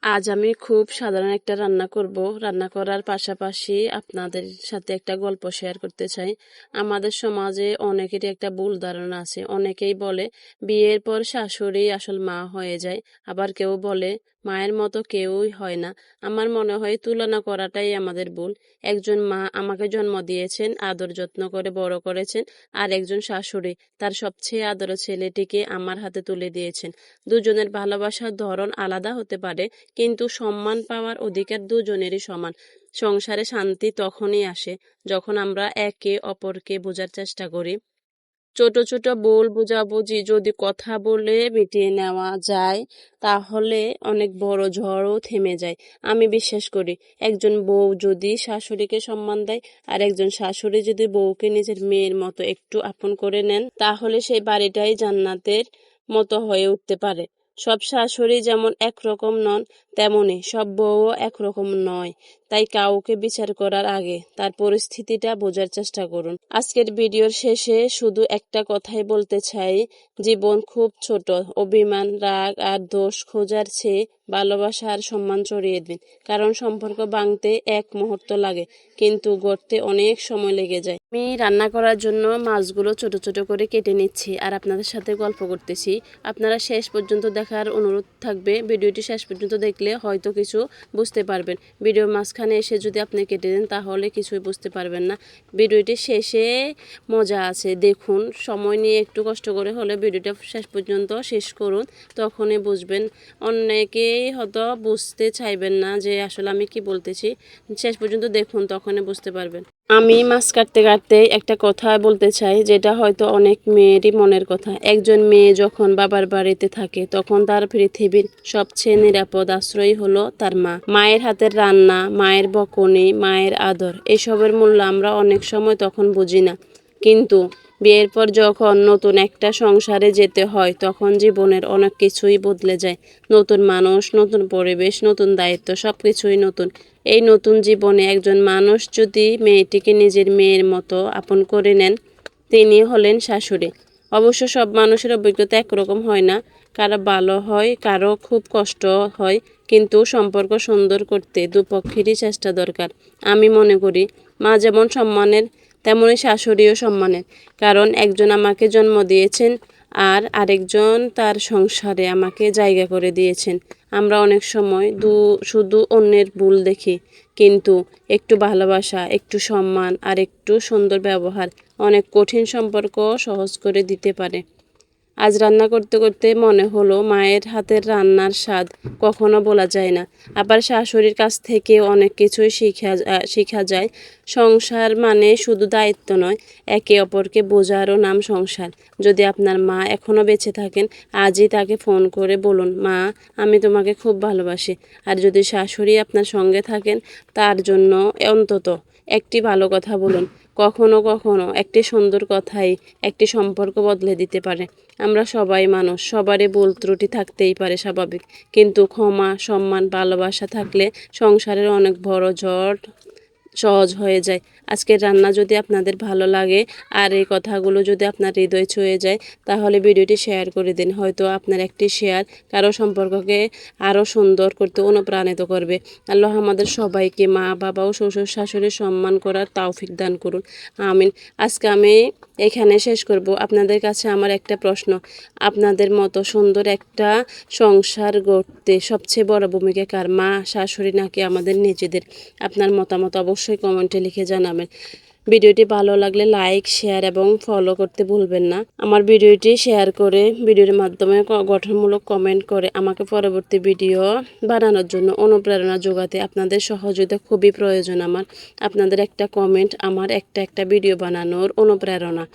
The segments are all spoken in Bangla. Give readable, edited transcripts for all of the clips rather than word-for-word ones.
আজ আমি খুব সাধারণ একটা রান্না করব। রান্না করার পাশাপাশি আপনাদের সাথে একটা গল্প শেয়ার করতে চাই। আমাদের সমাজে অনেকেরই একটা ভুল ধারণা আছে। অনেকেই বলে বিয়ের পর শাশুড়ি আসল মা হয়ে যায়। আবার কেউ বলে মায়ের মতো কেউই হয় না। আমার মনে হয় তুলনা করাটাই আমাদের ভুল। একজন মা আমাকে জন্ম দিয়েছেন, আদর যত্ন করে বড় করেছেন, আর একজন শাশুড়ি তার সবচেয়ে আদরের ছেলেটিকে আমার হাতে তুলে দিয়েছেন। দুজনের ভালোবাসার ধরন আলাদা হতে পারে, কিন্তু সম্মান পাওয়ার অধিকার দুজনেরই সমান। সংসারে শান্তি তখনই আসে যখন আমরা একে অপরকে বোঝার চেষ্টা করি। ছোট ছোট ভুল বোঝাবুঝি যদি কথা বলে মিটিয়ে নেওয়া যায়, তাহলে অনেক বড় ঝড়ও থেমে যায়। আমি বিশ্বাস করি, একজন বউ যদি শাশুড়িকে সম্মান দেয়, আর একজন শাশুড়ি যদি বউকে নিজের মেয়ের মতো একটু আপন করে নেন, তাহলে সেই বাড়িটাই জান্নাতের মতো হয়ে উঠতে পারে। সব শাশুড়ি যেমন একরকম নন, তেমনি সব বউও একরকম নয়। তাই কাউকে বিচার করার আগে তার পরিস্থিতিটা বোঝার চেষ্টা করুন। আজকের ভিডিওর শেষে শুধু একটা কথাই বলতে চাই, জীবন খুব ছোট। অভিমান, রাগ আর দোষ খোঁজার চেয়ে ভালোবাসা আর সম্মান ছড়িয়ে দিন। কারণ সম্পর্ক ভাঙতে এক মুহূর্ত লাগে, কিন্তু গড়তে অনেক সময় লেগে যায়। আমি রান্না করার জন্য মাছগুলো ছোট ছোট করে কেটে নিচ্ছি আর আপনাদের সাথে গল্প করতেছি। আপনারা শেষ পর্যন্ত দেখার অনুরোধ থাকবে। ভিডিওটি শেষ পর্যন্ত দেখলে হয়তো কিছু বুঝতে পারবেন। ভিডিওর মাঝখানে এসে যদি আপনি কেটে দেন, তাহলে কিছুই বুঝতে পারবেন না। ভিডিওটি শেষে মজা আছে, দেখুন। সময় নিয়ে একটু কষ্ট করে হলে ভিডিওটা শেষ পর্যন্ত শেষ করুন, তখনই বুঝবেন। অনেকেই হয়তো বুঝতে চাইবেন না যে আসলে আমি কি বলতেছি। শেষ পর্যন্ত দেখুন, তখনই বুঝতে পারবেন। আমি মাছ কাটতে কাটতে একটা কথা বলতে চাই, যেটা হয়তো অনেক মেয়েরই মনের কথা। একজন মেয়ে যখন বাবার বাড়িতে থাকে, তখন তার পৃথিবীর সবচেয়ে নিরাপদ আশ্রয় হলো তার মা। মায়ের হাতের রান্না, মায়ের বকুনি, মায়ের আদর, এসবের মূল্য আমরা অনেক সময় তখন বুঝি না। কিন্তু বিয়ের পর যখন নতুন একটা সংসারে যেতে হয়, তখন জীবনের অনেক কিছুই বদলে যায়। নতুন মানুষ, নতুন পরিবেশ, নতুন দায়িত্ব, সবকিছুই নতুন। এই নতুন জীবনে একজন মানুষ যদি মেয়েটিকে নিজের মেয়ের মতো আপন করে নেন, তিনি হলেন শাশুড়ি। অবশ্য সব মানুষের অভিজ্ঞতা একরকম হয় না। কারো ভালো হয়, কারো খুব কষ্ট হয়, কিন্তু সম্পর্ক সুন্দর করতে দুপক্ষেরই চেষ্টা দরকার। আমি মনে করি মা যেমন সম্মানের, তেমনি শাশুড়িও সম্মানের। কারণ একজন আমাকে জন্ম দিয়েছেন, আর আরেকজন তার সংসারে আমাকে জায়গা করে দিয়েছেন। আমরা অনেক সময় শুধু অন্যের ভুল দেখি, কিন্তু একটু ভালোবাসা, একটু সম্মান আর একটু সুন্দর ব্যবহার অনেক কঠিন সম্পর্ক সহজ করে দিতে পারে। আজ রান্না করতে করতে মনে হলো, মায়ের হাতের রান্নার স্বাদ কখনো বলা যায় না। আবার শাশুড়ির কাছ থেকে অনেক কিছুই শিখা যায়। সংসার মানে শুধু দায়িত্ব নয়, একে অপরকে বোঝারও নাম সংসার। যদি আপনার মা এখনও বেঁচে থাকেন, আজই তাকে ফোন করে বলুন, মা, আমি তোমাকে খুব ভালোবাসি। আর যদি শাশুড়ি আপনার সঙ্গে থাকেন, তার জন্য অন্তত একটি ভালো কথা বলুন। কখনো কখনো একটি সুন্দর কথাই একটি সম্পর্ক বদলে দিতে পারে। আমরা সবাই মানুষ, সবারই ভুল ত্রুটি থাকতেই পারে, স্বাভাবিক। কিন্তু ক্ষমা, সম্মান, ভালোবাসা থাকলে সংসারের অনেক বড় ঝড় সহজ হয়ে যায়। আজকের রান্না যদি আপনাদের ভালো লাগে আর এই কথাগুলো যদি আপনার হৃদয় ছুঁয়ে যায়, তাহলে ভিডিওটি শেয়ার করে দিন। হয়তো আপনার একটি শেয়ার কারো সম্পর্ককে আরও সুন্দর করতে অনুপ্রাণিত করবে। আল্লাহ আমাদের সবাইকে মা, বাবা ও শ্বশুর শাশুড়ির সম্মান করার তৌফিক দান করুন। আমিন। আজকে আমি এখানে শেষ করব। আপনাদের কাছে আমার একটা প্রশ্ন, আপনাদের মতো সুন্দর একটা সংসার গড়তে সবচেয়ে বড় ভূমিকা কার? মা, শাশুড়ি নাকি আমাদের নিজেদের? আপনার মতামত অবশ্যই কমেন্টে লিখে জানাবেন। ভিডিওটি ভালো লাগলে লাইক, শেয়ার এবং ফলো করতে ভুলবেন না। আমার ভিডিওটি শেয়ার করে, ভিডিওর মাধ্যমে গঠনমূলক কমেন্ট করে আমাকে পরবর্তী ভিডিও বানানোর জন্য অনুপ্রেরণা যোগাতে আপনাদের সহযোগিতা খুবই প্রয়োজন আমার। আপনাদের একটা কমেন্ট আমার একটা ভিডিও বানানোর অনুপ্রেরণা।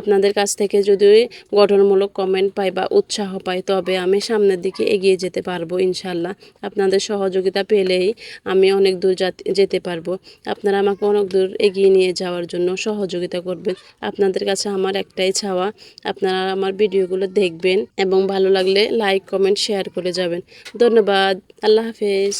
আপনাদের কাছ থেকে যদি গঠনমূলক কমেন্ট পাই বা উৎসাহ পাই, তবে আমি সামনের দিকে এগিয়ে যেতে পারবো ইনশাল্লাহ। আপনাদের সহযোগিতা পেলেই আমি অনেক দূর যেতে পারবো। আপনারা আমাকে অনেক দূর এগিয়ে নিয়ে যাওয়ার জন্য সহযোগিতা করবেন। আপনাদের কাছে আমার একটাই চাওয়া, আপনারা আমার ভিডিওগুলো দেখবেন এবং ভালো লাগলে লাইক, কমেন্ট, শেয়ার করে যাবেন। ধন্যবাদ। আল্লাহ হাফেজ।